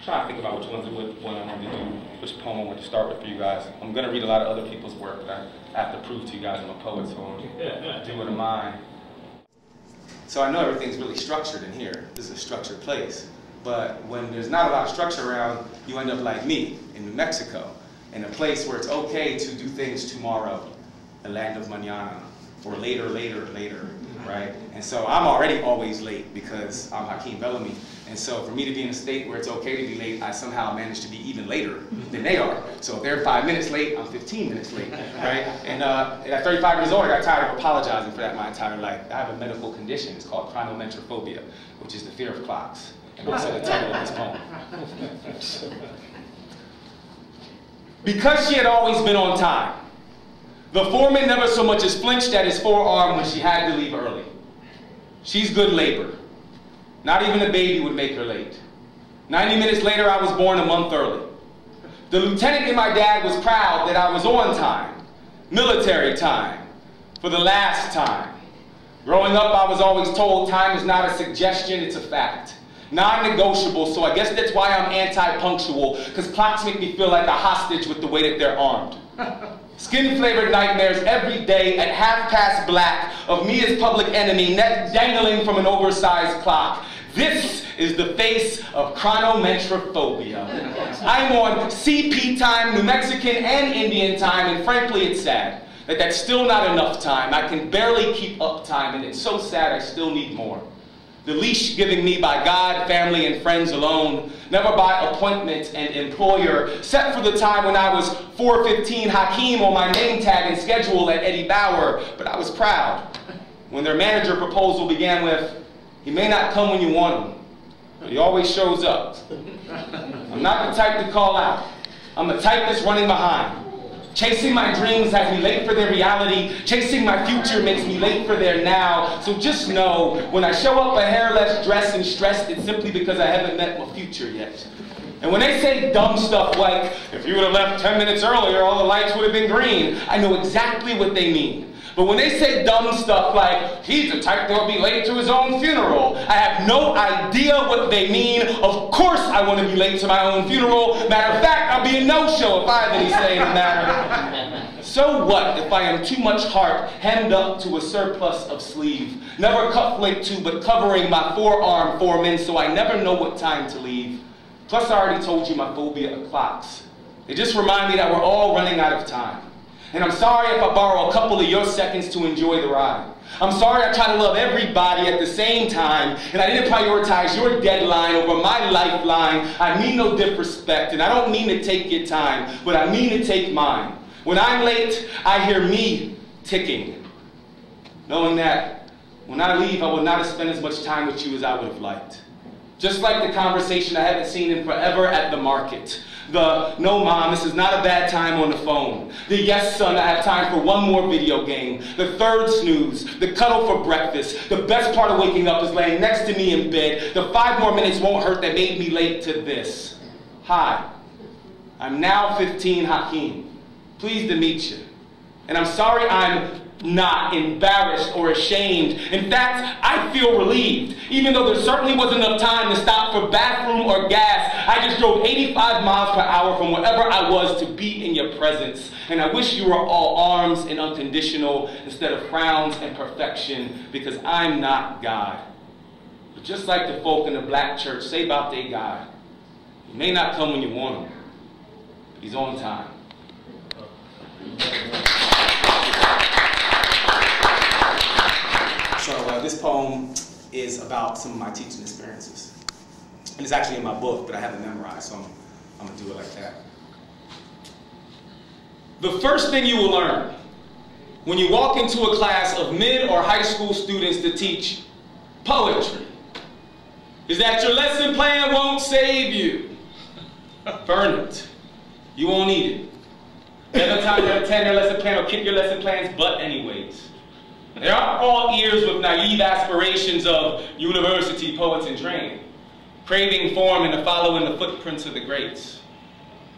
trying to think about which one I wanted to do, which poem I wanted to start with for you guys. I'm going to read a lot of other people's work, but I have to prove to you guys I'm a poet, so I'll do it in mine. So I know everything's really structured in here. This is a structured place. But when there's not a lot of structure around, you end up like me in New Mexico, in a place where it's okay to do things tomorrow, the land of mañana, or later, right? And so I'm already always late because I'm Hakim Bellamy. And so for me to be in a state where it's okay to be late, I somehow manage to be even later than they are. So if they're 5 minutes late, I'm 15 minutes late, right? And at 35 years old, I got tired of apologizing for that my entire life. I have a medical condition. It's called chronometrophobia, which is the fear of clocks. And also the title of this poem. Because she had always been on time, the foreman never so much as flinched at his forearm when she had to leave early. She's good labor. Not even a baby would make her late. 90 minutes later, I was born a month early. The lieutenant in my dad was proud that I was on time, military time, for the last time. Growing up, I was always told time is not a suggestion, it's a fact. Non-negotiable, so I guess that's why I'm anti-punctual, because clocks make me feel like a hostage with the way that they're armed. Skin-flavored nightmares every day at black of me as public enemy, neck dangling from an oversized clock. This is the face of chronometrophobia. I'm on CP time, New Mexican and Indian time, and frankly it's sad that that's still not enough time. I can barely keep up time, and it's so sad I still need more. The leash given me by God, family, and friends alone, never by appointment and employer, set for the time when I was 415 Hakim on my name tag and schedule at Eddie Bauer, but I was proud when their manager proposal began with, "He may not come when you want him, but he always shows up." I'm not the type to call out. I'm the type that's running behind. Chasing my dreams has me late for their reality. Chasing my future makes me late for their now. So just know, when I show up a hair less dressed and stressed, it's simply because I haven't met my future yet. And when they say dumb stuff like, "If you would have left 10 minutes earlier, all the lights would have been green," I know exactly what they mean. But when they say dumb stuff like, "He's the type that'll be late to his own funeral," I have no idea what they mean. Of course I want to be late to my own funeral. Matter of fact, I'll be a no-show if I have any say in the matter. So what if I am too much heart hemmed up to a surplus of sleeve, never cufflinked to but covering my forearm foreman so I never know what time to leave? Plus I already told you my phobia of clocks. They just remind me that we're all running out of time. And I'm sorry if I borrow a couple of your seconds to enjoy the ride. I'm sorry I try to love everybody at the same time, and I didn't prioritize your deadline over my lifeline. I mean no disrespect, and I don't mean to take your time, but I mean to take mine. When I'm late, I hear me ticking, knowing that when I leave, I will not have spent as much time with you as I would have liked. Just like the conversation I haven't seen in forever at the market. The, "No mom, this is not a bad time on the phone." The, "Yes son, I have time for one more video game." The third snooze. The cuddle for breakfast. The best part of waking up is laying next to me in bed. The 5 more minutes won't hurt that made me late to this. Hi, I'm now 15 Hakim. Pleased to meet you. And I'm sorry I'm not embarrassed or ashamed. In fact, I feel relieved. Even though there certainly wasn't enough time to stop for bathroom or gas, I just drove 85 miles per hour from wherever I was to be in your presence. And I wish you were all arms and unconditional instead of frowns and perfection, because I'm not God. But just like the folk in the black church say about their God, he may not come when you want him, but he's on time. So this poem is about some of my teaching experiences. And it's actually in my book, but I haven't memorized, so I'm going to do it like that. The first thing you will learn when you walk into a class of mid or high school students to teach poetry is that your lesson plan won't save you. Burn it. You won't need it. 11 times out of 10, their lesson plan will kick your lesson plan's butt anyways. They aren't all ears with naive aspirations of university poets in training, craving form and following the footprints of the greats.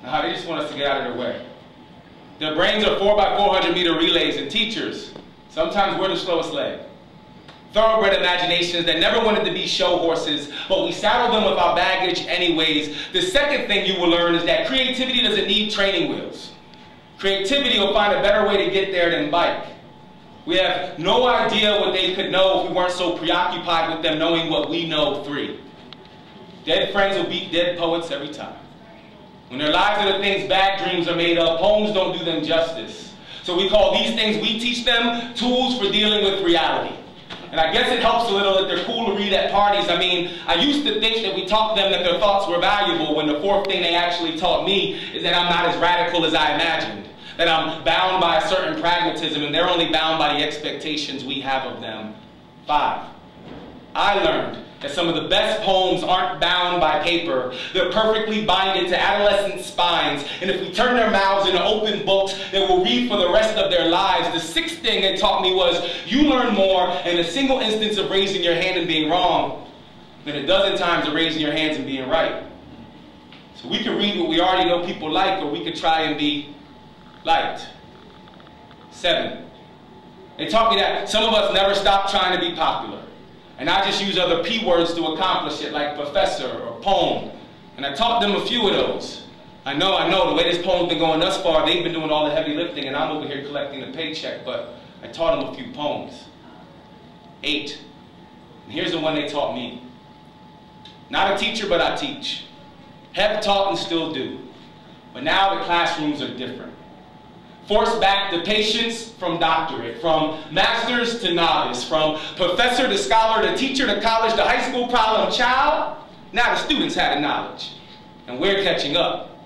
Now, they just want us to get out of their way. Their brains are 4x400 meter relays, and teachers, sometimes we're the slowest leg. thoroughbred imaginations that never wanted to be show horses, but we saddle them with our baggage anyways. The second thing you will learn is that creativity doesn't need training wheels. Creativity will find a better way to get there than bike. We have no idea what they could know if we weren't so preoccupied with them knowing what we know. 3. Dead friends will beat dead poets every time. When their lives are the things bad dreams are made of, poems don't do them justice. So we call these things we teach them tools for dealing with reality. And I guess it helps a little that they're cool to read at parties. I mean, I used to think that we taught them that their thoughts were valuable, when the fourth thing they actually taught me is that I'm not as radical as I imagined. That I'm bound by a certain pragmatism, and they're only bound by the expectations we have of them. 5. I learned that some of the best poems aren't bound by paper. They're perfectly binded to adolescent spines, and if we turn their mouths into open books, they will read for the rest of their lives. The 6th thing they taught me was, you learn more in a single instance of raising your hand and being wrong than a dozen times of raising your hands and being right. So we can read what we already know people like, or we could try and be liked. 7. They taught me that some of us never stop trying to be popular. And I just use other P words to accomplish it, like professor or poem. And I taught them a few of those. I know, the way this poem's been going thus far, they've been doing all the heavy lifting, and I'm over here collecting the paycheck, but I taught them a few poems. 8. And here's the one they taught me. Not a teacher, but I teach. Have taught and still do. But now the classrooms are different. Force back the patience from doctorate, from masters to novice, from professor to scholar to teacher to college to high school problem child. Now the students have the knowledge, and we're catching up.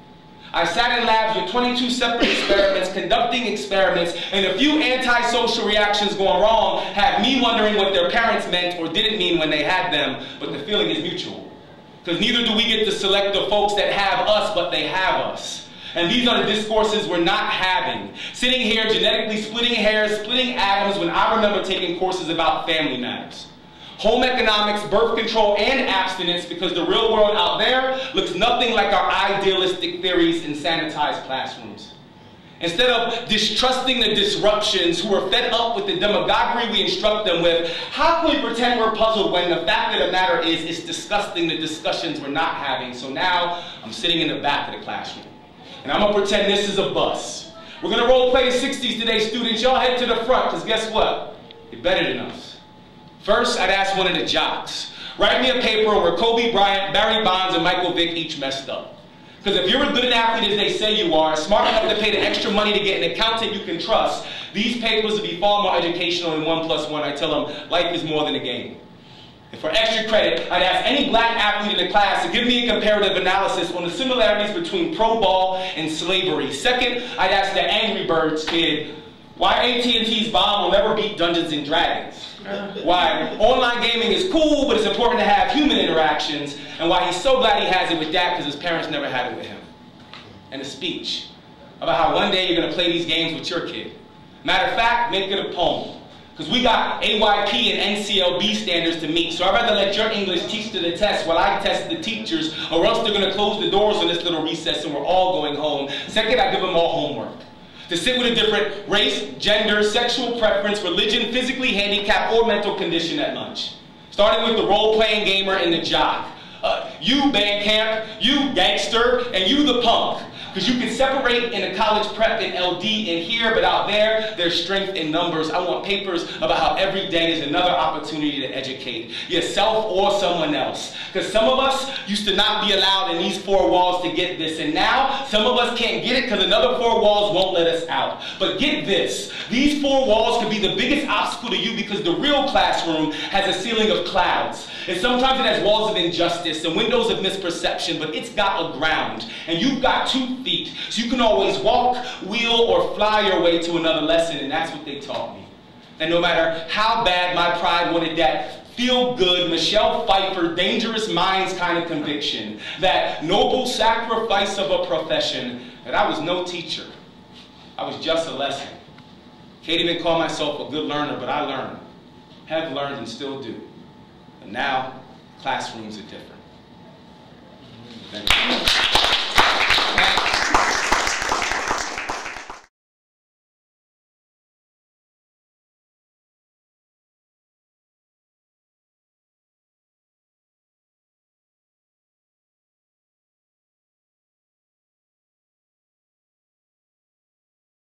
I sat in labs with 22 separate experiments, conducting experiments, and a few antisocial reactions going wrong had me wondering what their parents meant or didn't mean when they had them, but the feeling is mutual. Because neither do we get to select the folks that have us, but they have us. And these are the discourses we're not having. Sitting here genetically splitting hairs, splitting atoms, when I remember taking courses about family matters. Home economics, birth control, and abstinence, because the real world out there looks nothing like our idealistic theories in sanitized classrooms. Instead of distrusting the disruptions who are fed up with the demagoguery we instruct them with, how can we pretend we're puzzled when the fact of the matter is it's disgusting the discussions we're not having? So now I'm sitting in the back of the classroom. And I'm going to pretend this is a bus. We're going to role play the 60s today, students. Y'all head to the front, because guess what? You're better than us. First, I'd ask one of the jocks, write me a paper where Kobe Bryant, Barry Bonds, and Michael Vick each messed up. Because if you're as good an athlete as they say you are, smart enough to pay the extra money to get an accountant you can trust, these papers will be far more educational than 1 + 1. I tell them, life is more than a game. And for extra credit, I'd ask any black athlete in the class to give me a comparative analysis on the similarities between pro ball and slavery. Second, I'd ask the Angry Birds kid why AT&T's bomb will never beat Dungeons & Dragons. Why online gaming is cool, but it's important to have human interactions, and why he's so glad he has it with Dad because his parents never had it with him. And a speech about how one day you're going to play these games with your kid. Matter of fact, make it a poem. Because we got AYP and NCLB standards to meet, so I'd rather let your English teach to the test while I test the teachers, or else they're going to close the doors on this little recess and we're all going home. Second, I give them all homework. To sit with a different race, gender, sexual preference, religion, physically handicapped, or mental condition at lunch. Starting with the role-playing gamer and the jock. You Bandcamp, you gangster, and you the punk. Because you can separate in a college prep and LD in here, but out there, there's strength in numbers. I want papers about how every day is another opportunity to educate yourself or someone else. Because some of us used to not be allowed in these 4 walls to get this, and now some of us can't get it because another 4 walls won't let us out. But get this, these 4 walls could be the biggest obstacle to you because the real classroom has a ceiling of clouds. And sometimes it has walls of injustice and windows of misperception, but it's got a ground. And you've got 2 feet, so you can always walk, wheel, or fly your way to another lesson, and that's what they taught me. And no matter how bad my pride wanted that feel-good, Michelle Pfeiffer, dangerous minds kind of conviction, that noble sacrifice of a profession, that I was no teacher. I was just a lesson. Can't even call myself a good learner, but I learned, have learned, and still do. And now, classrooms are different. Thank you.